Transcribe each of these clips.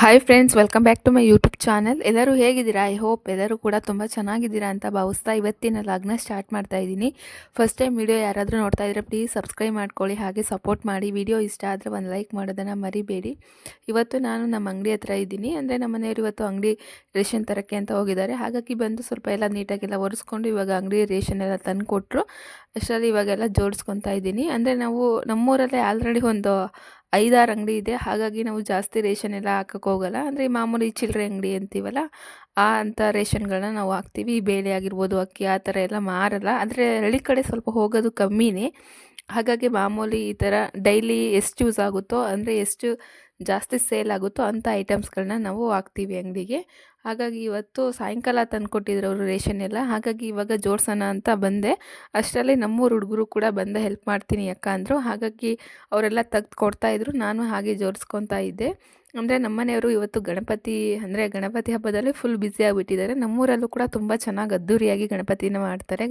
Hi friends, welcome back to my YouTube channel. ಎಲ್ಲರೂ ಹೇಗಿದ್ದೀರಾ? I hope ಎಲ್ಲರೂ ಕೂಡ ತುಂಬ ಚೆನ್ನಾಗಿದ್ದೀರಾ ಅಂತ ಭಾವಿಸ್ತಾ ಇವತ್ತಿನ ಲಾಗ್ನ ಸ್ಟಾರ್ಟ್ ಮಾಡ್ತಾ ಇದ್ದೀನಿ. ಫಸ್ಟ್ ಟೈಮ್ ವಿಡಿಯೋ ಯಾರಾದರೂ ನೋಡ್ತಾ ಇದ್ದರೆ ಪ್ಲೀಸ್ ಸಬ್ಸ್ಕ್ರೈಬ್ ಮಾಡ್ಕೊಳ್ಳಿ, ಹಾಗೆ ಸಪೋರ್ಟ್ ಮಾಡಿ. ವಿಡಿಯೋ ಇಷ್ಟ ಆದರೆ ಒಂದು ಲೈಕ್ ಮಾಡೋದನ್ನು ಮರಿಬೇಡಿ. ಇವತ್ತು ನಾನು ನಮ್ಮ ಅಂಗಡಿ ಹತ್ರ ಇದ್ದೀನಿ. ಅಂದರೆ ನಮ್ಮ ಮನೆಯವರು ಇವತ್ತು ಅಂಗಡಿ ರೇಷನ್ ತರೋಕ್ಕೆ ಅಂತ ಹೋಗಿದ್ದಾರೆ. ಹಾಗಾಗಿ ಬಂದು ಸ್ವಲ್ಪ ಎಲ್ಲ ನೀಟಾಗೆಲ್ಲ ಒರೆಸ್ಕೊಂಡು ಇವಾಗ ಅಂಗಡಿ ರೇಷನ್ ಎಲ್ಲ ತಂದು ಕೊಟ್ಟರು. ಅಷ್ಟರಲ್ಲಿ ಇವಾಗೆಲ್ಲ ಜೋಡಿಸ್ಕೊತಾ ಇದ್ದೀನಿ. ಅಂದರೆ ನಾವು ನಮ್ಮೂರಲ್ಲೇ ಆಲ್ರೆಡಿ ಒಂದು 5-6 ಅಂಗಡಿ ಇದೆ. ಹಾಗಾಗಿ ನಾವು ಜಾಸ್ತಿ ರೇಷನ್ ಎಲ್ಲ ಹಾಕಕ್ಕೆ ಹೋಗಲ್ಲ. ಅಂದರೆ ಮಾಮೂಲಿ ಚಿಲ್ಲರೆ ಅಂಗಡಿ ಅಂತೀವಲ್ಲ, ಅಂಥ ರೇಷನ್ಗಳನ್ನ ನಾವು ಹಾಕ್ತೀವಿ. ಈ ಬೇಳೆ ಆಗಿರ್ಬೋದು, ಅಕ್ಕಿ ಆ ಥರ ಎಲ್ಲ ಮಾರಲ್ಲ. ಅಂದರೆ ಹಳ್ಳಿ ಕಡೆ ಸ್ವಲ್ಪ ಹೋಗೋದು ಕಮ್ಮಿನೇ. ಹಾಗಾಗಿ ಮಾಮೂಲಿ ಈ ಥರ ಡೈಲಿ ಎಷ್ಟು ಯೂಸ್ ಆಗುತ್ತೋ, ಅಂದರೆ ಎಷ್ಟು ಜಾಸ್ತಿ ಸೇಲ್ ಆಗುತ್ತೋ ಅಂಥ ಐಟಮ್ಸ್ಗಳನ್ನ ನಾವು ಹಾಕ್ತೀವಿ ಅಂಗಡಿಗೆ. ಹಾಗಾಗಿ ಇವತ್ತು ಸಾಯಂಕಾಲ ತಂದುಕೊಟ್ಟಿದ್ರು ಅವರು ರೇಷನ್ ಎಲ್ಲ. ಹಾಗಾಗಿ ಇವಾಗ ಜೋಡ್ಸೋಣ ಅಂತ ಬಂದೆ. ಅಷ್ಟರಲ್ಲಿ ನಮ್ಮೂರು ಹುಡುಗರು ಕೂಡ ಬಂದು ಹೆಲ್ಪ್ ಮಾಡ್ತೀನಿ ಅಕ್ಕ ಅಂದರು. ಹಾಗಾಗಿ ಅವರೆಲ್ಲ ತೆಗ್ದು ಕೊಡ್ತಾಯಿದ್ರು, ನಾನು ಹಾಗೆ ಜೋಡಿಸ್ಕೊತಾ ಇದ್ದೆ. ಅಂದರೆ ನಮ್ಮನೆಯವರು ಇವತ್ತು ಗಣಪತಿ ಹಬ್ಬದಲ್ಲಿ ಫುಲ್ ಬ್ಯುಸಿ ಆಗಿಬಿಟ್ಟಿದ್ದಾರೆ. ನಮ್ಮೂರಲ್ಲೂ ಕೂಡ ತುಂಬ ಚೆನ್ನಾಗಿ ಅದ್ದೂರಿಯಾಗಿ ಗಣಪತಿನ ಮಾಡ್ತಾರೆ,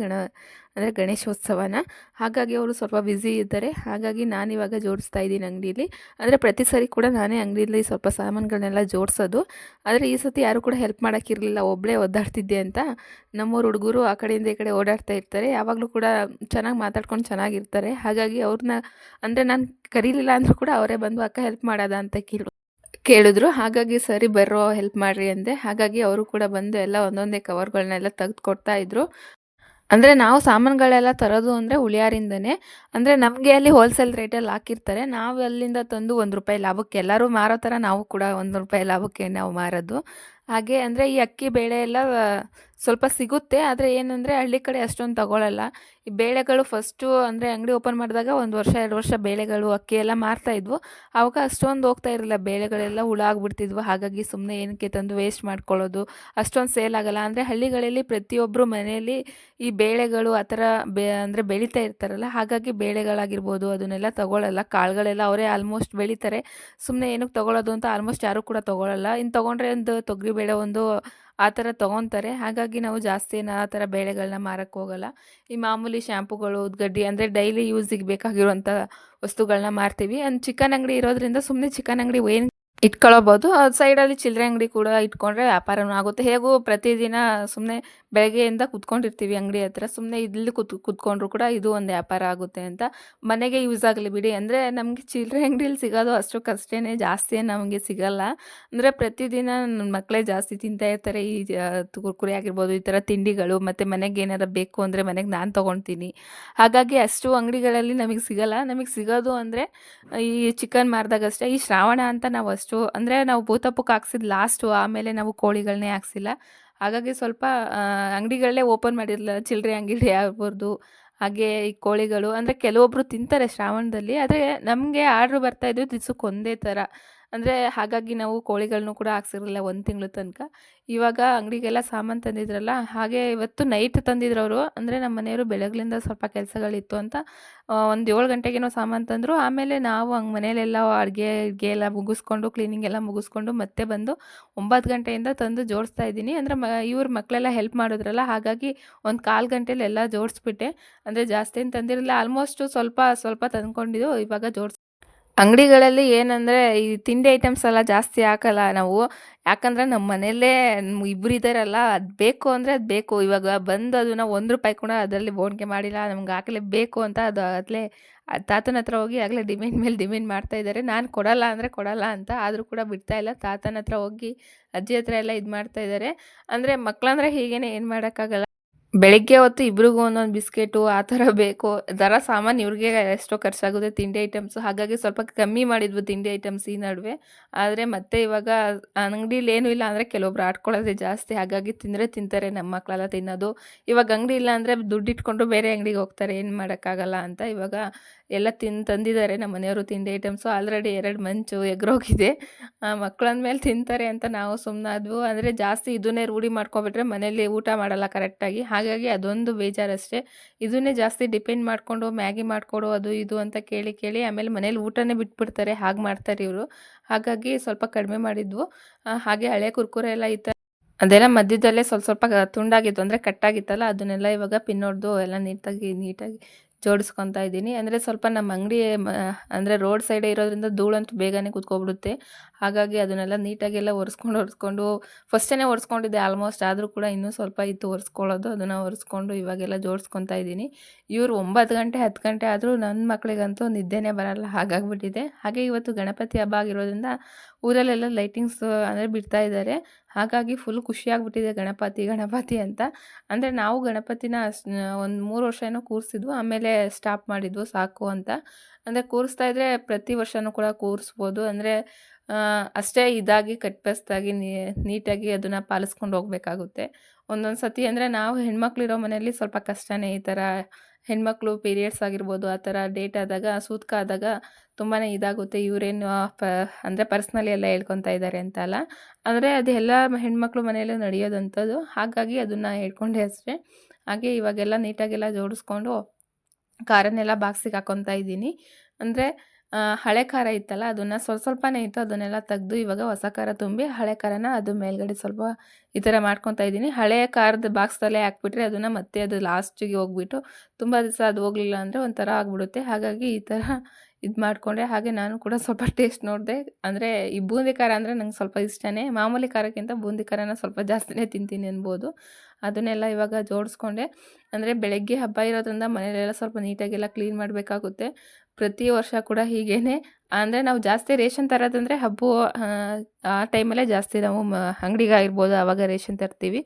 ಅಂದರೆ ಗಣೇಶೋತ್ಸವನ. ಹಾಗಾಗಿ ಅವರು ಸ್ವಲ್ಪ ಬ್ಯುಸಿ ಇದ್ದಾರೆ. ಹಾಗಾಗಿ ನಾನಿವಾಗ ಜೋಡಿಸ್ತಾ ಇದ್ದೀನಿ ಅಂಗಡೀಲಿ. ಅಂದರೆ ಪ್ರತಿ ಸರಿ ಕೂಡ ನಾನೇ ಅಂಗಡಿಯಲ್ಲಿ ಸ್ವಲ್ಪ ಸಾಮಾನುಗಳನ್ನೆಲ್ಲ ಜೋಡಿಸೋದು. ಆದರೆ ಈ ಸತಿ ಯಾರು ಕೂಡ ಹೆಲ್ಪ್ ಮಾಡೋಕ್ಕಿರಲಿಲ್ಲ, ಒಬ್ಬಳೇ ಒದ್ದಾಡ್ತಿದ್ದೆ ಅಂತ. ನಮ್ಮೂರು ಹುಡುಗರು ಆ ಕಡೆಯಿಂದ ಈ ಕಡೆ ಓಡಾಡ್ತಾ ಇರ್ತಾರೆ. ಯಾವಾಗಲೂ ಕೂಡ ಚೆನ್ನಾಗಿ ಮಾತಾಡ್ಕೊಂಡು ಚೆನ್ನಾಗಿರ್ತಾರೆ. ಹಾಗಾಗಿ ಅವ್ರನ್ನ ಅಂದರೆ ನಾನು ಕರೀಲಿಲ್ಲ ಅಂದರೂ ಕೂಡ ಅವರೇ ಬಂದು ಅಕ್ಕ ಹೆಲ್ಪ್ ಮಾಡೋದ ಅಂತ ಕೇಳಿದ್ರು. ಹಾಗಾಗಿ ಸರಿ ಬರ್ರೋ ಹೆಲ್ಪ್ ಮಾಡಿರಿ ಅಂದೆ. ಹಾಗಾಗಿ ಅವರು ಕೂಡ ಬಂದು ಎಲ್ಲ ಒಂದೊಂದೇ ಕವರ್ಗಳನ್ನೆಲ್ಲ ತೆಗೆದು ಕೊಡ್ತಾಯಿದ್ರು. ಅಂದರೆ ನಾವು ಸಾಮಾನುಗಳೆಲ್ಲ ತರೋದು ಅಂದರೆ ಉಳಿಯಾರಿಂದನೇ. ಅಂದರೆ ನಮಗೆ ಅಲ್ಲಿ ಹೋಲ್ಸೇಲ್ ರೇಟಲ್ಲಿ ಹಾಕಿರ್ತಾರೆ. ನಾವು ಅಲ್ಲಿಂದ ತಂದು ₹1 ಲಾಭಕ್ಕೆ, ಎಲ್ಲರೂ ಮಾರೋ ಥರ ನಾವು ಕೂಡ ₹1 ಲಾಭಕ್ಕೆ ನಾವು ಮಾರೋದು. ಹಾಗೆ ಅಂದರೆ ಈ ಅಕ್ಕಿ ಬೇಳೆ ಎಲ್ಲ ಸ್ವಲ್ಪ ಸಿಗುತ್ತೆ. ಆದರೆ ಏನಂದರೆ ಹಳ್ಳಿ ಕಡೆ ಅಷ್ಟೊಂದು ತಗೊಳ್ಳಲ್ಲ. ಈ ಬೇಳೆಗಳು ಫಸ್ಟು ಅಂದರೆ ಅಂಗಡಿ ಓಪನ್ ಮಾಡಿದಾಗ 1 ವರ್ಷ 2 ವರ್ಷ ಬೇಳೆಗಳು ಅಕ್ಕಿ ಎಲ್ಲ ಮಾರ್ತಾಯಿದ್ವು. ಆವಾಗ ಅಷ್ಟೊಂದು ಹೋಗ್ತಾ ಇರಲಿಲ್ಲ, ಬೇಳೆಗಳೆಲ್ಲ ಹುಳ ಆಗಿಬಿಡ್ತಿದ್ವು. ಹಾಗಾಗಿ ಸುಮ್ಮನೆ ಏನಕ್ಕೆ ತಂದು ವೇಸ್ಟ್ ಮಾಡ್ಕೊಳ್ಳೋದು, ಅಷ್ಟೊಂದು ಸೇಲ್ ಆಗಲ್ಲ. ಅಂದರೆ ಹಳ್ಳಿಗಳಲ್ಲಿ ಪ್ರತಿಯೊಬ್ಬರು ಮನೆಯಲ್ಲಿ ಈ ಬೇಳೆಗಳು ಆ ಥರ ಅಂದರೆ ಬೆಳೀತಾ ಇರ್ತಾರಲ್ಲ, ಹಾಗಾಗಿ ಬೇಳೆಗಳಾಗಿರ್ಬೋದು ಅದನ್ನೆಲ್ಲ ತಗೊಳ್ಳಲ್ಲ. ಕಾಳುಗಳೆಲ್ಲ ಅವರೇ ಆಲ್ಮೋಸ್ಟ್ ಬೆಳೀತಾರೆ. ಸುಮ್ಮನೆ ಏನಕ್ಕೆ ತೊಗೊಳ್ಳೋದು ಅಂತ ಆಲ್ಮೋಸ್ಟ್ ಯಾರೂ ಕೂಡ ತೊಗೊಳ್ಳಲ್ಲ. ಇನ್ನು ತೊಗೊಂಡ್ರೆ ಒಂದು ತೊಗರಿಬೇಳೆ ಒಂದು ಆ ಥರ ತೊಗೊತಾರೆ. ಹಾಗಾಗಿ ನಾವು ಜಾಸ್ತಿ ಏನು ಆ ಥರ ಬೇಳೆಗಳನ್ನ ಮಾರಕ್ಕೆ ಹೋಗಲ್ಲ. ಈ ಮಾಮೂಲಿ ಶ್ಯಾಂಪುಗಳು, ಉದ್ಗಡ್ಡಿ ಅಂದರೆ ಡೈಲಿ ಯೂಸಿಗೆ ಬೇಕಾಗಿರುವಂಥ ವಸ್ತುಗಳನ್ನ ಮಾರ್ತೀವಿ. ಅಂಡ್ ಚಿಕನ್ ಅಂಗಡಿ ಇರೋದ್ರಿಂದ ಸುಮ್ಮನೆ ಚಿಕನ್ ಅಂಗಡಿ ಏನು ಇಟ್ಕೊಳ್ಳೋಬೋದು. ಅದು ಸೈಡಲ್ಲಿ ಚಿಲ್ಲರೆ ಅಂಗಡಿ ಕೂಡ ಇಟ್ಕೊಂಡ್ರೆ ವ್ಯಾಪಾರನೂ ಆಗುತ್ತೆ. ಹೇಗೂ ಪ್ರತಿದಿನ ಸುಮ್ಮನೆ ಬೆಳಗ್ಗೆಯಿಂದ ಕೂತ್ಕೊಂಡಿರ್ತೀವಿ ಅಂಗಡಿ ಹತ್ರ, ಸುಮ್ಮನೆ ಇಲ್ಲಿ ಕೂತ್ಕೊಂಡ್ರು ಕೂಡ ಇದು ಒಂದು ವ್ಯಾಪಾರ ಆಗುತ್ತೆ ಅಂತ. ಮನೆಗೆ ಯೂಸ್ ಆಗಲಿ ಬಿಡಿ. ಅಂದರೆ ನಮಗೆ ಚಿಲ್ಲರೆ ಅಂಗಡಿಯಲ್ಲಿ ಸಿಗೋದು ಅಷ್ಟಕ್ಕಷ್ಟೇ, ಜಾಸ್ತಿ ಏನು ನಮಗೆ ಸಿಗಲ್ಲ. ಅಂದರೆ ಪ್ರತಿದಿನ ನನ್ನ ಮಕ್ಕಳೇ ಜಾಸ್ತಿ ತಿಂತಾ ಇರ್ತಾರೆ ಈ ಕುರ್ಕುರೆ ಆಗಿರ್ಬೋದು, ಈ ಥರ ತಿಂಡಿಗಳು. ಮತ್ತು ಮನೆಗೆ ಏನಾರು ಬೇಕು ಅಂದರೆ ಮನೆಗೆ ನಾನು ತೊಗೊಳ್ತೀನಿ. ಹಾಗಾಗಿ ಅಷ್ಟು ಅಂಗಡಿಗಳಲ್ಲಿ ನಮಗೆ ಸಿಗಲ್ಲ. ನಮಗೆ ಸಿಗೋದು ಅಂದರೆ ಈ ಚಿಕನ್ ಮಾರಿದಾಗಷ್ಟೇ. ಈ ಶ್ರಾವಣ ಅಂತ ನಾವು ಅಂದರೆ ನಾವು ಭೂತಪ್ಪಕ್ಕೆ ಹಾಕ್ಸಿದ್ದು ಲಾಸ್ಟು, ಆಮೇಲೆ ನಾವು ಕೋಳಿಗಳನ್ನೇ ಹಾಕ್ಸಿಲ್ಲ. ಹಾಗಾಗಿ ಸ್ವಲ್ಪ ಅಂಗಡಿಗಳನ್ನೇ ಓಪನ್ ಮಾಡಿರಲಿಲ್ಲ, ಚಿಲ್ಲರೆ ಅಂಗಡಿ ಆಗ್ಬೋದು. ಹಾಗೆ ಈ ಕೋಳಿಗಳು ಅಂದರೆ ಕೆಲವೊಬ್ಬರು ತಿಂತಾರೆ ಶ್ರಾವಣದಲ್ಲಿ. ಆದರೆ ನಮಗೆ ಆರ್ಡ್ರ್ ಬರ್ತಾಯಿದ್ದು ದಿವ್ಸಕ್ಕೆ ಒಂದೇ ಥರ. ಅಂದರೆ ಹಾಗಾಗಿ ನಾವು ಕೋಳಿಗಳನ್ನೂ ಕೂಡ ಹಾಕ್ಸಿರಲಿಲ್ಲ 1 ತಿಂಗಳು ತನಕ. ಇವಾಗ ಅಂಗಡಿಗೆಲ್ಲ ಸಾಮಾನು ತಂದಿದ್ರಲ್ಲ, ಹಾಗೆ ಇವತ್ತು ನೈಟ್ ತಂದಿದ್ರು ಅವರು. ಅಂದರೆ ನಮ್ಮ ಮನೆಯವರು ಬೆಳಗ್ಲಿಂದ ಸ್ವಲ್ಪ ಕೆಲಸಗಳಿತ್ತು ಅಂತ ಒಂದು 7 ಗಂಟೆಗೇನೋ ಸಾಮಾನು ತಂದರು. ಆಮೇಲೆ ನಾವು ಮನೇಲೆಲ್ಲ ಅಡುಗೆ ಎಲ್ಲ ಮುಗಿಸ್ಕೊಂಡು, ಕ್ಲೀನಿಂಗ್ ಎಲ್ಲ ಮುಗಿಸ್ಕೊಂಡು ಮತ್ತೆ ಬಂದು 9 ಗಂಟೆಯಿಂದ ತಂದು ಜೋಡಿಸ್ತಾ ಇದ್ದೀನಿ. ಅಂದರೆ ಇವ್ರ ಮಕ್ಕಳೆಲ್ಲ ಹೆಲ್ಪ್ ಮಾಡಿದ್ರಲ್ಲ, ಹಾಗಾಗಿ ಒಂದು 1/4 ಗಂಟೆಲಿ ಎಲ್ಲ ಜೋಡಿಸ್ಬಿಟ್ಟೆ. ಅಂದರೆ ಜಾಸ್ತಿ ಏನು ತಂದಿರಲಿಲ್ಲ, ಆಲ್ಮೋಸ್ಟು ಸ್ವಲ್ಪ ಸ್ವಲ್ಪ ತಂದ್ಕೊಂಡಿದ್ದು ಇವಾಗ ಅಂಗಡಿಗಳಲ್ಲಿ ಏನಂದರೆ ಈ ತಿಂಡಿ ಐಟಮ್ಸ್ ಎಲ್ಲ ಜಾಸ್ತಿ ಹಾಕಲ್ಲ ನಾವು. ಯಾಕಂದರೆ ನಮ್ಮ ಮನೆಯಲ್ಲೇ ಇಬ್ಬರು ಇದ್ದಾರಲ್ಲ, ಅದು ಬೇಕು ಅಂದರೆ ಅದು ಬೇಕು. ಇವಾಗ ಬಂದು ಅದನ್ನು ₹1 ಕೂಡ ಅದರಲ್ಲಿ ಬೋಣಿಗೆ ಮಾಡಿಲ್ಲ, ನಮ್ಗೆ ಹಾಕಲೇಬೇಕು ಅಂತ ಅದು ಆಗಲೇ ತಾತನ ಹತ್ರ ಹೋಗಿ ಆಗಲೇ ಡಿಮ್ಯಾಂಡ್ ಮೇಲೆ ಡಿಮ್ಯಾಂಡ್ ಮಾಡ್ತಾಯಿದ್ದಾರೆ. ನಾನು ಕೊಡಲ್ಲ ಅಂದರೆ ಕೊಡಲ್ಲ ಅಂತ, ಆದರೂ ಕೂಡ ಬಿಡ್ತಾಯಿಲ್ಲ. ತಾತನ ಹತ್ರ ಹೋಗಿ ಅಜ್ಜಿ ಹತ್ರ ಎಲ್ಲ ಇದು ಮಾಡ್ತಾಯಿದ್ದಾರೆ. ಅಂದರೆ ಮಕ್ಕಳಂದ್ರೆ ಹೀಗೇ, ಏನು ಮಾಡೋಕ್ಕಾಗಲ್ಲ. ಬೆಳಗ್ಗೆ ಹೊತ್ತು ಇಬ್ರಿಗೂ ಒಂದೊಂದು ಬಿಸ್ಕೆಟು ಆ ಥರ ಬೇಕು. ದರ ಸಾಮಾನು ಇವ್ರಿಗೆ ಎಷ್ಟೋ ಖರ್ಚಾಗುತ್ತೆ ತಿಂಡಿ ಐಟಮ್ಸು. ಹಾಗಾಗಿ ಸ್ವಲ್ಪ ಕಮ್ಮಿ ಮಾಡಿದ್ವು ತಿಂಡಿ ಐಟಮ್ಸ್ ಈ ನಡುವೆ. ಆದರೆ ಮತ್ತೆ ಇವಾಗ ಅಂಗಡೀಲಿ ಏನೂ ಇಲ್ಲ ಅಂದರೆ ಕೆಲವೊಬ್ರು ಆಡ್ಕೊಳ್ಳೋದೇ ಜಾಸ್ತಿ. ಹಾಗಾಗಿ ತಿಂದರೆ ತಿಂತಾರೆ, ನಮ್ಮ ಮಕ್ಕಳೆಲ್ಲ ತಿನ್ನೋದು. ಇವಾಗ ಅಂಗಡಿ ಇಲ್ಲ ಅಂದರೆ ದುಡ್ಡಿಟ್ಕೊಂಡು ಬೇರೆ ಅಂಗಡಿಗೆ ಹೋಗ್ತಾರೆ, ಏನು ಮಾಡೋಕ್ಕಾಗಲ್ಲ ಅಂತ. ಇವಾಗ ಎಲ್ಲ ತಂದಿದ್ದಾರೆ ನಮ್ಮ ಮನೆಯವರು ತಿಂಡಿ ಐಟಮ್ಸು. ಆಲ್ರೆಡಿ 2 ಮಂಚು ಎಗ್ರೋಗಿದೆ. ಮಕ್ಕಳಂದ್ಮೇಲೆ ತಿಂತಾರೆ ಅಂತ ನಾವು ಸುಮ್ಮನಾದ್ವು. ಅಂದರೆ ಜಾಸ್ತಿ ಇದನ್ನೇ ರೂಢಿ ಮಾಡ್ಕೊಬಿಟ್ರೆ ಮನೇಲಿ ಊಟ ಮಾಡಲ್ಲ ಕರೆಕ್ಟಾಗಿ. ಹಾಗಾಗಿ ಅದೊಂದು ಬೇಜಾರಷ್ಟೇ. ಇದನ್ನೇ ಜಾಸ್ತಿ ಡಿಪೆಂಡ್ ಮಾಡಿಕೊಂಡು ಮ್ಯಾಗಿ ಮಾಡಿಕೊಡು ಅದು ಇದು ಅಂತ ಕೇಳಿ ಕೇಳಿ ಆಮೇಲೆ ಮನೇಲಿ ಊಟನೇ ಬಿಟ್ಬಿಡ್ತಾರೆ. ಹಾಗೆ ಮಾಡ್ತಾರೆ ಇವರು. ಹಾಗಾಗಿ ಸ್ವಲ್ಪ ಕಡಿಮೆ ಮಾಡಿದ್ವು. ಹಾಗೆ ಹಳೆ ಕುರ್ಕುರೆ ಎಲ್ಲ ಇತ್ತು, ಅದೆಲ್ಲ ಮಧ್ಯದಲ್ಲೇ ಸ್ವಲ್ಪ ಸ್ವಲ್ಪ ತುಂಡಾಗಿತ್ತು, ಅಂದರೆ ಕಟ್ಟಾಗಿತ್ತಲ್ಲ, ಅದನ್ನೆಲ್ಲ ಇವಾಗ ಪಿನ್ ಹೊಡೆದು ಎಲ್ಲ ನೀಟಾಗಿ ಜೋಡಿಸ್ಕೊತಾ ಇದ್ದೀನಿ. ಅಂದರೆ ಸ್ವಲ್ಪ ನಮ್ಮ ಅಂಗಡಿ ಅಂದರೆ ರೋಡ್ ಸೈಡೇ ಇರೋದ್ರಿಂದ ಧೂಳಂತೂ ಬೇಗನೆ ಕೂತ್ಕೊಬಿಡುತ್ತೆ. ಹಾಗಾಗಿ ಅದನ್ನೆಲ್ಲ ನೀಟಾಗೆಲ್ಲ ಒರೆಸ್ಕೊಂಡು ಫಸ್ಟೇ ಒರೆಸ್ಕೊಂಡಿದ್ದೆ ಆಲ್ಮೋಸ್ಟ್. ಆದರೂ ಕೂಡ ಇನ್ನೂ ಸ್ವಲ್ಪ ಇತ್ತು ಒರೆಸ್ಕೊಳ್ಳೋದು. ಅದನ್ನು ಒರೆಸ್ಕೊಂಡು ಇವಾಗೆಲ್ಲ ಜೋಡಿಸ್ಕೊತಾ ಇದ್ದೀನಿ. ಇವರು 9 ಗಂಟೆ 10 ಗಂಟೆ ಆದರೂ ನನ್ನ ಮಕ್ಕಳಿಗಂತೂ ನಿದ್ದೆನೇ ಬರಲ್ಲ, ಹಾಗಾಗ್ಬಿಟ್ಟಿದೆ. ಹಾಗೆ ಇವತ್ತು ಗಣಪತಿ ಹಬ್ಬ ಆಗಿರೋದ್ರಿಂದ ಊರಲ್ಲೆಲ್ಲ ಲೈಟಿಂಗ್ಸ್ ಅಂದರೆ ಬಿಡ್ತಾ ಇದ್ದಾರೆ. ಹಾಗಾಗಿ ಫುಲ್ ಖುಷಿಯಾಗ್ಬಿಟ್ಟಿದೆ ಗಣಪತಿ ಅಂತ. ಅಂದರೆ ನಾವು ಗಣಪತಿನ ಒಂದು 3 ವರ್ಷ ಏನೋ ಕೂರಿಸಿದ್ವು, ಆಮೇಲೆ ಸ್ಟಾಪ್ ಮಾಡಿದ್ವು ಸಾಕು ಅಂತ. ಅಂದರೆ ಕೂರಿಸ್ತಾ ಇದ್ದರೆ ಪ್ರತಿ ವರ್ಷವೂ ಕೂಡ ಕೂರಿಸ್ಬೋದು. ಅಂದರೆ ಅಷ್ಟೇ ಇದಾಗಿ ಕಟ್ಟುಮಸ್ತಾಗಿ ನೀಟಾಗಿ ಅದನ್ನು ಪಾಲಿಸ್ಕೊಂಡು ಹೋಗಬೇಕಾಗುತ್ತೆ. ಒಂದೊಂದು ಸತಿ ಅಂದರೆ ನಾವು ಹೆಣ್ಮಕ್ಳಿರೋ ಮನೆಯಲ್ಲಿ ಸ್ವಲ್ಪ ಕಷ್ಟನೇ. ಈ ಥರ ಹೆಣ್ಮಕ್ಳು ಪೀರಿಯಡ್ಸ್ ಆಗಿರ್ಬೋದು, ಆ ಥರ ಡೇಟ್ ಆದಾಗ ಸೂತಕ ಆದಾಗ ತುಂಬಾ ಇದಾಗುತ್ತೆ. ಇವರೇನು ಅಂದರೆ ಪರ್ಸ್ನಲಿ ಎಲ್ಲ ಹೇಳ್ಕೊತಾ ಇದ್ದಾರೆ ಅಂತ ಅಲ್ಲ, ಅಂದರೆ ಅದು ಎಲ್ಲ ಹೆಣ್ಮಕ್ಳು ಮನೆಯಲ್ಲೂ ನಡೆಯೋದಂಥದ್ದು. ಹಾಗಾಗಿ ಅದನ್ನು ಹೇಳ್ಕೊಂಡೆ ಅಷ್ಟೇ. ಹಾಗೆ ಇವಾಗೆಲ್ಲ ನೀಟಾಗೆಲ್ಲ ಜೋಡಿಸ್ಕೊಂಡು ಖಾರನ್ನೆಲ್ಲ ಬಾಕ್ಸಿಗೆ ಹಾಕ್ಕೊತಾ ಇದ್ದೀನಿ. ಅಂದರೆ ಹಳೆ ಖಾರ ಇತ್ತಲ್ಲ, ಅದನ್ನು ಸ್ವಲ್ಪನೇ ಇತ್ತು, ಅದನ್ನೆಲ್ಲ ತೆಗೆದು ಇವಾಗ ಹೊಸ ಖಾರ ತುಂಬಿ ಹಳೆ ಖಾರನ ಅದು ಮೇಲ್ಗಡೆ ಸ್ವಲ್ಪ ಈ ಥರ ಮಾಡ್ಕೊತಾ ಇದ್ದೀನಿ. ಹಳೆ ಖಾರದ ಬಾಕ್ಸಲ್ಲೇ ಹಾಕ್ಬಿಟ್ರೆ ಅದನ್ನು ಮತ್ತೆ ಅದು ಲಾಸ್ಟಿಗೆ ಹೋಗ್ಬಿಟ್ಟು ತುಂಬ ದಿವಸ ಅದು ಹೋಗಲಿಲ್ಲ ಅಂದರೆ ಒಂಥರ ಆಗಿಬಿಡುತ್ತೆ. ಹಾಗಾಗಿ ಈ ಥರ ಇದು ಮಾಡಿಕೊಂಡೆ. ಹಾಗೆ ನಾನು ಕೂಡ ಸ್ವಲ್ಪ ಟೇಸ್ಟ್ ನೋಡಿದೆ. ಅಂದರೆ ಈ ಬೂಂದಿ ಖಾರ ಅಂದರೆ ನಂಗೆ ಸ್ವಲ್ಪ ಇಷ್ಟನೇ. ಮಾಮೂಲಿ ಖಾರಕ್ಕಿಂತ ಬೂಂದಿ ಖಾರನ ಸ್ವಲ್ಪ ಜಾಸ್ತಿನೇ ತಿಂತೀನಿ ಅನ್ಬೋದು. ಅದನ್ನೆಲ್ಲ ಇವಾಗ ಜೋಡಿಸ್ಕೊಂಡೆ. ಅಂದರೆ ಬೆಳಗ್ಗೆ ಹಬ್ಬ ಇರೋದ್ರಿಂದ ಮನೆಯಲ್ಲೆಲ್ಲ ಸ್ವಲ್ಪ ನೀಟಾಗೆಲ್ಲ ಕ್ಲೀನ್ ಮಾಡಬೇಕಾಗುತ್ತೆ. ಪ್ರತಿ ವರ್ಷ ಕೂಡ ಹೀಗೇ. ಅಂದರೆ ನಾವು ಜಾಸ್ತಿ ರೇಷನ್ ತರೋದಂದರೆ ಹಬ್ಬ ಆ ಟೈಮಲ್ಲೇ ಜಾಸ್ತಿ ನಾವು ಅಂಗಡಿಗಾಗಿರ್ಬೋದು ಆವಾಗ ರೇಷನ್ ತರ್ತೀವಿ.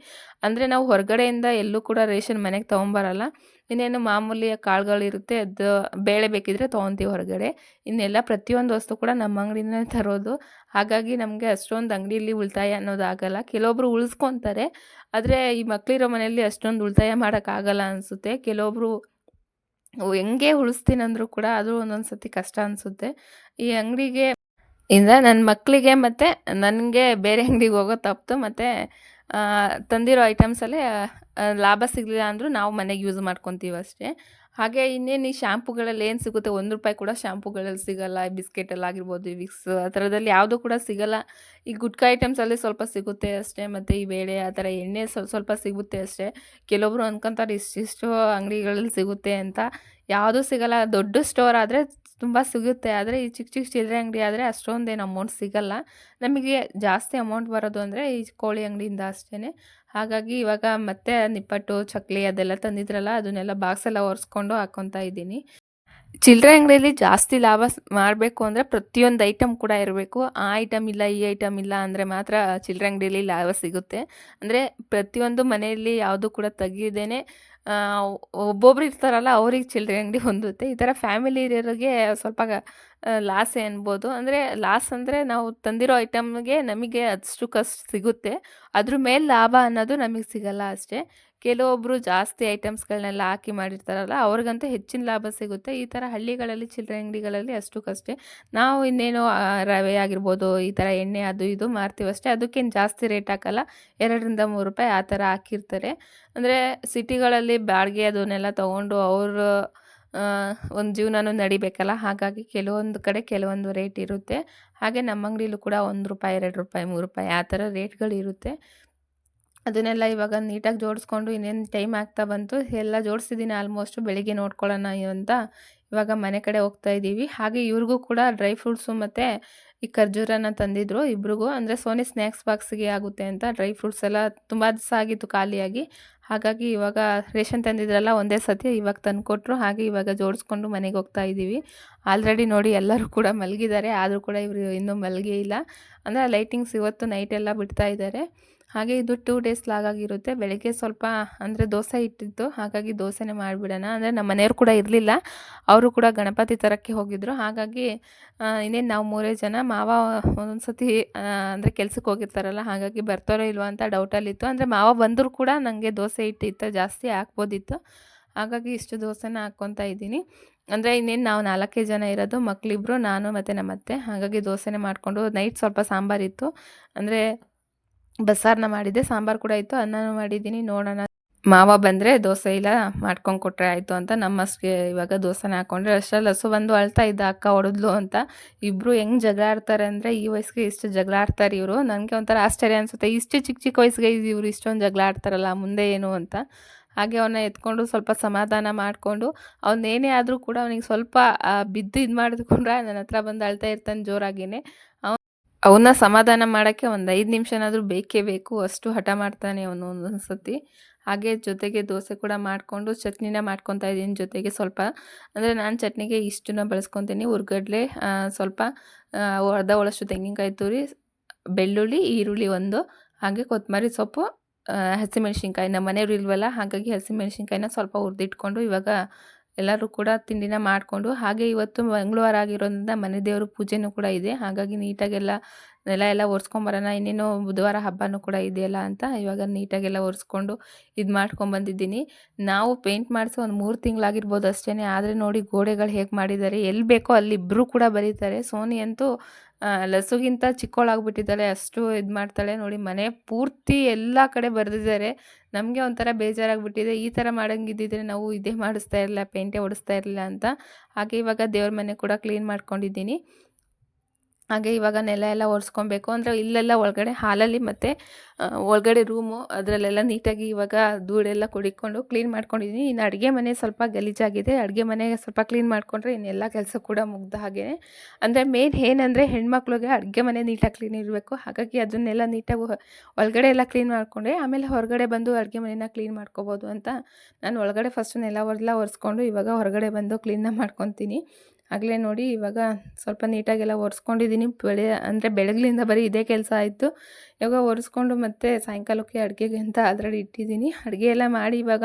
ಅಂದರೆ ನಾವು ಹೊರಗಡೆಯಿಂದ ಎಲ್ಲೂ ಕೂಡ ರೇಷನ್ ಮನೆಗೆ ತೊಗೊಂಬರಲ್ಲ. ಇನ್ನೇನು ಮಾಮೂಲಿ ಕಾಳುಗಳಿರುತ್ತೆ, ಅದು ಬೇಳೆ ಬೇಕಿದ್ದರೆ ತೊಗೊತೀವಿ ಹೊರಗಡೆ. ಇನ್ನೆಲ್ಲ ಪ್ರತಿಯೊಂದು ವಸ್ತು ಕೂಡ ನಮ್ಮ ಅಂಗಡಿನೇ ತರೋದು. ಹಾಗಾಗಿ ನಮಗೆ ಅಷ್ಟೊಂದು ಅಂಗಡಿಯಲ್ಲಿ ಉಳಿತಾಯ ಅನ್ನೋದಾಗಲ್ಲ. ಕೆಲವೊಬ್ರು ಉಳಿಸ್ಕೊತಾರೆ, ಆದರೆ ಈ ಮಕ್ಕಳಿರೋ ಮನೆಯಲ್ಲಿ ಅಷ್ಟೊಂದು ಉಳಿತಾಯ ಮಾಡೋಕ್ಕಾಗಲ್ಲ ಅನಿಸುತ್ತೆ. ಕೆಲವೊಬ್ರು ಹೆಂಗೆ ಉಳಿಸ್ತೀನಂದ್ರೂ ಕೂಡ ಅದು ಒಂದೊಂದು ಸತಿ ಕಷ್ಟ ಅನಿಸುತ್ತೆ. ಈ ಅಂಗಡಿಗೆ ಇಂದ ನನ್ನ ಮಕ್ಕಳಿಗೆ ಮತ್ತು ನನಗೆ ಬೇರೆ ಅಂಗಡಿಗೆ ಹೋಗೋ ತಪ್ಪಿತು. ಮತ್ತು ತಂದಿರೋ ಐಟಮ್ಸಲ್ಲೇ ಲಾಭ ಸಿಗಲಿಲ್ಲ ಅಂದರೂ ನಾವು ಮನೆಗೆ ಯೂಸ್ ಮಾಡ್ಕೊತೀವಿ ಅಷ್ಟೇ. ಹಾಗೆ ಇನ್ನೇನು ಈ ಶ್ಯಾಂಪುಗಳಲ್ಲಿ ಏನು ಸಿಗುತ್ತೆ, ₹1 ಕೂಡ ಶ್ಯಾಂಪುಗಳಲ್ಲಿ ಸಿಗೋಲ್ಲ. ಈ ಬಿಸ್ಕೆಟಲ್ಲಾಗಿರ್ಬೋದು, ಈ ವಿಕ್ಸ್ ಆ ಥರದಲ್ಲಿ ಯಾವುದೂ ಕೂಡ ಸಿಗೋಲ್ಲ. ಈ ಗುಟ್ಕಾ ಐಟಮ್ಸಲ್ಲಿ ಸ್ವಲ್ಪ ಸಿಗುತ್ತೆ ಅಷ್ಟೇ. ಮತ್ತು ಈ ಬೇಳೆ ಆ ಥರ ಎಣ್ಣೆ ಸ್ವಲ್ಪ ಸಿಗುತ್ತೆ ಅಷ್ಟೇ. ಕೆಲವೊಬ್ರು ಅಂದ್ಕೊತಾರೆ ಇಷ್ಟಿಷ್ಟು ಅಂಗಡಿಗಳಲ್ಲಿ ಸಿಗುತ್ತೆ ಅಂತ. ಯಾವುದೂ ಸಿಗೋಲ್ಲ. ದೊಡ್ಡ ಸ್ಟೋರ್ ಆದರೆ ತುಂಬ ಸಿಗುತ್ತೆ, ಆದರೆ ಈ ಚಿಕ್ಕ ಚಿಕ್ಕ ಚಿಲ್ಲರೆ ಅಂಗಡಿ ಆದರೆ ಅಷ್ಟೊಂದೇನು ಅಮೌಂಟ್ ಸಿಗೋಲ್ಲ. ನಮಗೆ ಜಾಸ್ತಿ ಅಮೌಂಟ್ ಬರೋದು ಅಂದರೆ ಈ ಕೋಳಿ ಅಂಗಡಿಯಿಂದ ಅಷ್ಟೇ. ಹಾಗಾಗಿ ಇವಾಗ ಮತ್ತೆ ನಿಪ್ಪಟ್ಟು, ಚಕ್ಲಿ ಅದೆಲ್ಲ ತಂದಿದ್ರಲ್ಲ, ಅದನ್ನೆಲ್ಲ ಬಾಕ್ಸೆಲ್ಲ ಒರೆಸ್ಕೊಂಡು ಹಾಕ್ಕೊತಾ ಇದ್ದೀನಿ. ಚಿಲ್ಲರೆ ಅಂಗಡಿಯಲ್ಲಿ ಜಾಸ್ತಿ ಲಾಭ ಮಾಡಬೇಕು ಅಂದರೆ ಪ್ರತಿಯೊಂದು ಐಟಮ್ ಕೂಡ ಇರಬೇಕು. ಆ ಐಟಮ್ ಇಲ್ಲ, ಈ ಐಟಮ್ ಇಲ್ಲ ಅಂದರೆ ಮಾತ್ರ ಚಿಲ್ಲರೆ ಅಂಗಡಿಯಲ್ಲಿ ಲಾಭ ಸಿಗುತ್ತೆ. ಅಂದರೆ ಪ್ರತಿಯೊಂದು ಮನೆಯಲ್ಲಿ ಯಾವುದು ಕೂಡ ತೆಗಿದೇನೆ ಒಬ್ಬೊಬ್ರು ಇರ್ತಾರಲ್ಲ, ಅವ್ರಿಗೆ ಚಿಲ್ಲರೆ ಅಂಗಡಿ ಹೊಂದುತ್ತೆ. ಈ ಥರ ಫ್ಯಾಮಿಲಿ ಇರೋರಿಗೆ ಸ್ವಲ್ಪ ಲಾಸೇ ಅನ್ಬೋದು. ಅಂದರೆ ಲಾಸ್ ಅಂದರೆ ನಾವು ತಂದಿರೋ ಐಟಮ್ಗೆ ನಮಗೆ ಅಷ್ಟಕ್ಕಷ್ಟು ಸಿಗುತ್ತೆ, ಅದ್ರ ಮೇಲೆ ಲಾಭ ಅನ್ನೋದು ನಮಗೆ ಸಿಗಲ್ಲ ಅಷ್ಟೇ. ಕೆಲವೊಬ್ಬರು ಜಾಸ್ತಿ ಐಟಮ್ಸ್ಗಳನ್ನೆಲ್ಲ ಹಾಕಿ ಮಾಡಿರ್ತಾರಲ್ಲ, ಅವ್ರಿಗಂತೂ ಹೆಚ್ಚಿನ ಲಾಭ ಸಿಗುತ್ತೆ. ಈ ಥರ ಹಳ್ಳಿಗಳಲ್ಲಿ ಚಿಲ್ಲರೆ ಅಂಗಡಿಗಳಲ್ಲಿ ಅಷ್ಟಕ್ಕಷ್ಟೇ. ನಾವು ಇನ್ನೇನು ರವೆ ಆಗಿರ್ಬೋದು, ಈ ಥರ ಎಣ್ಣೆ ಅದು ಇದು ಮಾರ್ತೀವಷ್ಟೇ. ಅದಕ್ಕೇನು ಜಾಸ್ತಿ ರೇಟ್ ಹಾಕಲ್ಲ, ₹2-3 ಆ ಥರ ಹಾಕಿರ್ತಾರೆ. ಅಂದರೆ ಸಿಟಿಗಳಲ್ಲಿ ಬಾಡಿಗೆ ಅದನ್ನೆಲ್ಲ ತೊಗೊಂಡು ಅವರು ಒಂದು ಜೀವನನೂ ನಡಿಬೇಕಲ್ಲ. ಹಾಗಾಗಿ ಕೆಲವೊಂದು ಕಡೆ ಕೆಲವೊಂದು ರೇಟ್ ಇರುತ್ತೆ. ಹಾಗೆ ನಮ್ಮ ಅಂಗಡಿಲೂ ಕೂಡ ₹1, ₹2, ₹3 ಆ ಥರ ರೇಟ್ಗಳಿರುತ್ತೆ. ಅದನ್ನೆಲ್ಲ ಇವಾಗ ನೀಟಾಗಿ ಜೋಡಿಸ್ಕೊಂಡು ಇನ್ನೇನು ಟೈಮ್ ಆಗ್ತಾ ಬಂತು. ಎಲ್ಲ ಜೋಡಿಸಿದ್ದೀನಿ ಆಲ್ಮೋಸ್ಟು. ಬೆಳಿಗ್ಗೆ ನೋಡ್ಕೊಳ್ಳೋಣ ಅಂತ ಇವಾಗ ಮನೆ ಕಡೆ ಹೋಗ್ತಾ ಇದ್ದೀವಿ. ಹಾಗೆ ಇವ್ರಿಗೂ ಕೂಡ ಡ್ರೈ ಫ್ರೂಟ್ಸು ಮತ್ತು ಈ ಖರ್ಜೂರನ ತಂದಿದ್ರು ಇಬ್ರಿಗೂ. ಅಂದರೆ ಸೋನಿ ಸ್ನ್ಯಾಕ್ಸ್ ಬಾಕ್ಸಿಗೆ ಆಗುತ್ತೆ ಅಂತ ಡ್ರೈ ಫ್ರೂಟ್ಸ್ ಎಲ್ಲ ತುಂಬ ದಿವಸ ಆಗಿತ್ತು ಖಾಲಿಯಾಗಿ. ಹಾಗಾಗಿ ಇವಾಗ ರೇಷನ್ ತಂದಿದ್ರಲ್ಲ ಒಂದೇ ಸತಿ ಇವಾಗ ತಂದುಕೊಟ್ರು. ಹಾಗೆ ಇವಾಗ ಜೋಡಿಸ್ಕೊಂಡು ಮನೆಗೆ ಹೋಗ್ತಾ ಇದ್ದೀವಿ. ಆಲ್ರೆಡಿ ನೋಡಿ ಎಲ್ಲರೂ ಕೂಡ ಮಲಗಿದ್ದಾರೆ, ಆದರೂ ಕೂಡ ಇವರು ಇನ್ನೂ ಮಲಗೇ ಇಲ್ಲ. ಅಂದರೆ ಲೈಟಿಂಗ್ಸ್ ಇವತ್ತು ನೈಟೆಲ್ಲ ಬಿಡ್ತಾ ಇದ್ದಾರೆ. ಹಾಗೆ ಇದು 2 ಡೇಸ್ ಲಾಗಾಗಿರುತ್ತೆ. ಬೆಳಗ್ಗೆ ಸ್ವಲ್ಪ ಅಂದರೆ ದೋಸೆ ಇಟ್ಟಿತ್ತು, ಹಾಗಾಗಿ ದೋಸೆನೇ ಮಾಡಿಬಿಡೋಣ. ಅಂದರೆ ನಮ್ಮ ಮನೆಯವ್ರು ಕೂಡ ಇರಲಿಲ್ಲ, ಅವರು ಕೂಡ ಗಣಪತಿ ತರೋಕ್ಕೆ ಹೋಗಿದ್ದರು. ಹಾಗಾಗಿ ಇನ್ನೇನು ನಾವು 3 ಜನ. ಮಾವ ಒಂದೊಂದು ಸತಿ ಅಂದರೆ ಕೆಲ್ಸಕ್ಕೆ ಹೋಗಿರ್ತಾರಲ್ಲ, ಹಾಗಾಗಿ ಬರ್ತಾರೋ ಇಲ್ವೋ ಅಂತ ಡೌಟಲ್ಲಿತ್ತು. ಅಂದರೆ ಮಾವ ಬಂದರೂ ಕೂಡ ನನಗೆ ದೋಸೆ ಹಿಟ್ಟಿತ್ತು, ಜಾಸ್ತಿ ಹಾಕ್ಬೋದಿತ್ತು. ಹಾಗಾಗಿ ಇಷ್ಟು ದೋಸೆನ ಹಾಕ್ಕೊತಾ ಇದ್ದೀನಿ. ಅಂದರೆ ಇನ್ನೇನು ನಾವು 4 ಜನ ಇರೋದು, ಮಕ್ಕಳಿಬ್ರು, ನಾನು ಮತ್ತು ನಮ್ಮ ಅತ್ತೆ. ಹಾಗಾಗಿ ದೋಸೆನೇ ಮಾಡಿಕೊಂಡು ನೈಟ್ ಸ್ವಲ್ಪ ಸಾಂಬಾರಿತ್ತು, ಅಂದರೆ ಬಸ್ಸಾರನ್ನ ಮಾಡಿದ್ದೆ, ಸಾಂಬಾರು ಕೂಡ ಇತ್ತು, ಅನ್ನನೂ ಮಾಡಿದ್ದೀನಿ. ನೋಡೋಣ ಮಾವ ಬಂದರೆ ದೋಸೆ ಇಲ್ಲ ಮಾಡ್ಕೊಂಡು ಕೊಟ್ಟರೆ ಆಯಿತು ಅಂತ ನಮ್ಮಷ್ಟಿಗೆ ಇವಾಗ ದೋಸೆನ ಹಾಕ್ಕೊಂಡ್ರೆ. ಅಷ್ಟರಲ್ಲಿ ಹಸು ಬಂದು ಅಳ್ತಾ ಇದ್ದ, ಅಕ್ಕ ಹೊಡೆದ್ಲು ಅಂತ. ಇಬ್ಬರು ಹೆಂಗೆ ಜಗಳ ಆಡ್ತಾರೆ ಅಂದರೆ ಈ ವಯಸ್ಸಿಗೆ ಇಷ್ಟು ಜಗಳ ಆಡ್ತಾರೆ ಇವರು. ನನಗೆ ಒಂಥರ ಆಶ್ಚರ್ಯ ಅನಿಸುತ್ತೆ, ಇಷ್ಟು ಚಿಕ್ಕ ಚಿಕ್ಕ ವಯಸ್ಸಿಗೆ ಇವರು ಇಷ್ಟೊಂದು ಜಗಳ ಆಡ್ತಾರಲ್ಲ, ಮುಂದೆ ಏನು ಅಂತ. ಹಾಗೆ ಅವನ್ನ ಎತ್ಕೊಂಡು ಸ್ವಲ್ಪ ಸಮಾಧಾನ ಮಾಡಿಕೊಂಡು ಅವನೇನೇ ಆದರೂ ಕೂಡ ಅವನಿಗೆ ಸ್ವಲ್ಪ ಬಿದ್ದು ಇದು ಮಾಡಿದ್ಕೊಂಡ್ರೆ ನನ್ನ ಹತ್ರ ಬಂದು ಅಳ್ತಾ ಇರ್ತಾನೆ ಜೋರಾಗಿಯೇ. ಅವನ್ನ ಸಮಾಧಾನ ಮಾಡೋಕ್ಕೆ ಒಂದು 5 ನಿಮಿಷನಾದರೂ ಬೇಕೇ ಬೇಕು, ಅಷ್ಟು ಹಠ ಮಾಡ್ತಾನೆ ಅವನು ಒಂದೊಂದು ಸತಿ. ಹಾಗೆ ಜೊತೆಗೆ ದೋಸೆ ಕೂಡ ಮಾಡಿಕೊಂಡು ಚಟ್ನಿನ ಮಾಡ್ಕೊತಾ ಇದ್ದೀನಿ ಜೊತೆಗೆ ಸ್ವಲ್ಪ. ಅಂದರೆ ನಾನು ಚಟ್ನಿಗೆ ಇಷ್ಟನ್ನ ಬಳಸ್ಕೊತೀನಿ: ಹುರ್ಗಡ್ಲೆ, ಸ್ವಲ್ಪ ಅರ್ಧ ಒಳಷ್ಟು ತೆಂಗಿನಕಾಯಿ ತುರಿ, ಬೆಳ್ಳುಳ್ಳಿ, ಈರುಳ್ಳಿ ಒಂದು, ಹಾಗೆ ಕೊತ್ತಂಬರಿ ಸೊಪ್ಪು, ಹಸಿಮೆಣ್ಸಿನ್ಕಾಯಿ. ನಮ್ಮ ಮನೆಯವ್ರು ಇಲ್ವಲ್ಲ, ಹಾಗಾಗಿ ಹಸಿಮೆಣ್ಸಿನ್ಕಾಯಿನ ಸ್ವಲ್ಪ ಹುರಿದಿಟ್ಕೊಂಡು ಇವಾಗ ಎಲ್ಲರೂ ಕೂಡ ತಿಂಡಿನ ಮಾಡಿಕೊಂಡು, ಹಾಗೆ ಇವತ್ತು ಮಂಗಳವಾರ ಆಗಿರೋದ್ರಿಂದ ಮನೆ ದೇವರು ಪೂಜೆನೂ ಕೂಡ ಇದೆ. ಹಾಗಾಗಿ ನೀಟಾಗೆಲ್ಲ ನೆಲ ಎಲ್ಲ ಒರೆಸ್ಕೊಂಬರೋಣ, ಇನ್ನೇನು ಬುಧವಾರ ಹಬ್ಬನೂ ಕೂಡ ಇದೆಯಲ್ಲ ಅಂತ ಇವಾಗ ನೀಟಾಗೆಲ್ಲ ಒರೆಸ್ಕೊಂಡು ಇದು ಮಾಡ್ಕೊಂಬಂದಿದ್ದೀನಿ. ನಾವು ಪೇಂಟ್ ಮಾಡಿಸಿ ಒಂದು 3 ತಿಂಗಳಾಗಿರ್ಬೋದು ಅಷ್ಟೇ. ಆದರೆ ನೋಡಿ ಗೋಡೆಗಳು ಹೇಗೆ ಮಾಡಿದ್ದಾರೆ, ಎಲ್ಲಿ ಬೇಕೋ ಅಲ್ಲಿ ಇಬ್ಬರು ಕೂಡ ಬರೀತಾರೆ. ಸೋನಿ ಅಂತೂ ಲಸುಗಿಂತ ಚಿಕ್ಕವಳಾಗ್ಬಿಟ್ಟಿದ್ದಾಳೆ, ಅಷ್ಟು ಇದು ಮಾಡ್ತಾಳೆ ನೋಡಿ. ಮನೆ ಪೂರ್ತಿ ಎಲ್ಲ ಕಡೆ ಬರೆದಿದ್ದಾರೆ. ನಮಗೆ ಒಂಥರ ಬೇಜಾರಾಗಿಬಿಟ್ಟಿದೆ. ಈ ಥರ ಮಾಡೋಂಗಿದ್ದಿದ್ರೆ ನಾವು ಇದೇ ಮಾಡಿಸ್ತಾ ಇರಲಿಲ್ಲ, ಪೇಂಟೇ ಹೊಡಿಸ್ತಾ ಇರಲಿಲ್ಲ ಅಂತ. ಹಾಗೆ ಇವಾಗ ದೇವ್ರ ಮನೆ ಕೂಡ ಕ್ಲೀನ್ ಮಾಡ್ಕೊಂಡಿದ್ದೀನಿ. ಹಾಗೆ ಇವಾಗ ನೆಲ ಎಲ್ಲ ಒರೆಸ್ಕೊಬೇಕು. ಅಂದರೆ ಇಲ್ಲೆಲ್ಲ ಒಳಗಡೆ ಹಾಲಲ್ಲಿ ಮತ್ತು ಒಳಗಡೆ ರೂಮು ಅದರಲ್ಲೆಲ್ಲ ನೀಟಾಗಿ ಇವಾಗ ಧೂಳೆಲ್ಲ ಕುಡಿಕೊಂಡು ಕ್ಲೀನ್ ಮಾಡ್ಕೊಂಡಿದ್ದೀನಿ. ಇನ್ನು ಅಡುಗೆ ಮನೆ ಸ್ವಲ್ಪ ಗಲೀಜಾಗಿದೆ. ಅಡುಗೆ ಮನೆಗೆ ಸ್ವಲ್ಪ ಕ್ಲೀನ್ ಮಾಡಿಕೊಂಡ್ರೆ ಇನ್ನೆಲ್ಲ ಕೆಲಸ ಕೂಡ ಮುಗ್ದ ಹಾಗೆ. ಅಂದರೆ ಮೇನ್ ಏನಂದರೆ ಹೆಣ್ಮಕ್ಳಿಗೆ ಅಡುಗೆ ಮನೆ ನೀಟಾಗಿ ಕ್ಲೀನ್ ಇರಬೇಕು. ಹಾಗಾಗಿ ಅದನ್ನೆಲ್ಲ ನೀಟಾಗಿ ಒಳಗಡೆ ಎಲ್ಲ ಕ್ಲೀನ್ ಮಾಡಿಕೊಂಡ್ರೆ ಆಮೇಲೆ ಹೊರಗಡೆ ಬಂದು ಅಡುಗೆ ಮನೆನ ಕ್ಲೀನ್ ಮಾಡ್ಕೋಬೋದು ಅಂತ ನಾನು ಒಳಗಡೆ ಫಸ್ಟು ನೆಲ ಒರೆಸ್ಕೊಂಡು ಇವಾಗ ಹೊರಗಡೆ ಬಂದು ಕ್ಲೀನ್ನ ಮಾಡ್ಕೊತೀನಿ. ಆಗಲೇ ನೋಡಿ ಇವಾಗ ಸ್ವಲ್ಪ ನೀಟಾಗೆಲ್ಲ ಒರೆಸ್ಕೊಂಡಿದ್ದೀನಿ. ಅಂದರೆ ಬೆಳಗ್ಲಿಂದ ಬರೀ ಇದೇ ಕೆಲಸ ಆಯಿತು. ಇವಾಗ ಒರೆಸ್ಕೊಂಡು ಮತ್ತೆ ಸಾಯಂಕಾಲಕ್ಕೆ ಅಡುಗೆಗೆ ಅಂತ ಅದರಲ್ಲಿ ಇಟ್ಟಿದ್ದೀನಿ. ಅಡುಗೆ ಎಲ್ಲ ಮಾಡಿ ಇವಾಗ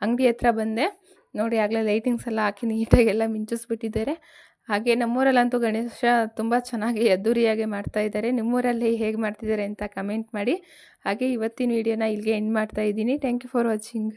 ಅಂಗಡಿ ಹತ್ರ ಬಂದೆ. ನೋಡಿ ಆಗಲೇ ಲೈಟಿಂಗ್ಸ್ ಎಲ್ಲ ಹಾಕಿ ನೀಟಾಗೆಲ್ಲ ಮಿಂಚಿಸ್ಬಿಟ್ಟಿದ್ದಾರೆ. ಹಾಗೆ ನಮ್ಮೂರಲ್ಲಂತೂ ಗಣೇಶ ತುಂಬ ಚೆನ್ನಾಗಿ ಅದ್ದೂರಿಯಾಗಿ ಮಾಡ್ತಾಯಿದ್ದಾರೆ. ನಿಮ್ಮೂರಲ್ಲಿ ಹೇಗೆ ಮಾಡ್ತಿದ್ದಾರೆ ಅಂತ ಕಮೆಂಟ್ ಮಾಡಿ. ಹಾಗೆ ಇವತ್ತಿನ ವೀಡಿಯೋನ ಇಲ್ಲಿಗೆ ಎಂಡ್ ಮಾಡ್ತಾಯಿದ್ದೀನಿ. Thank you for watching.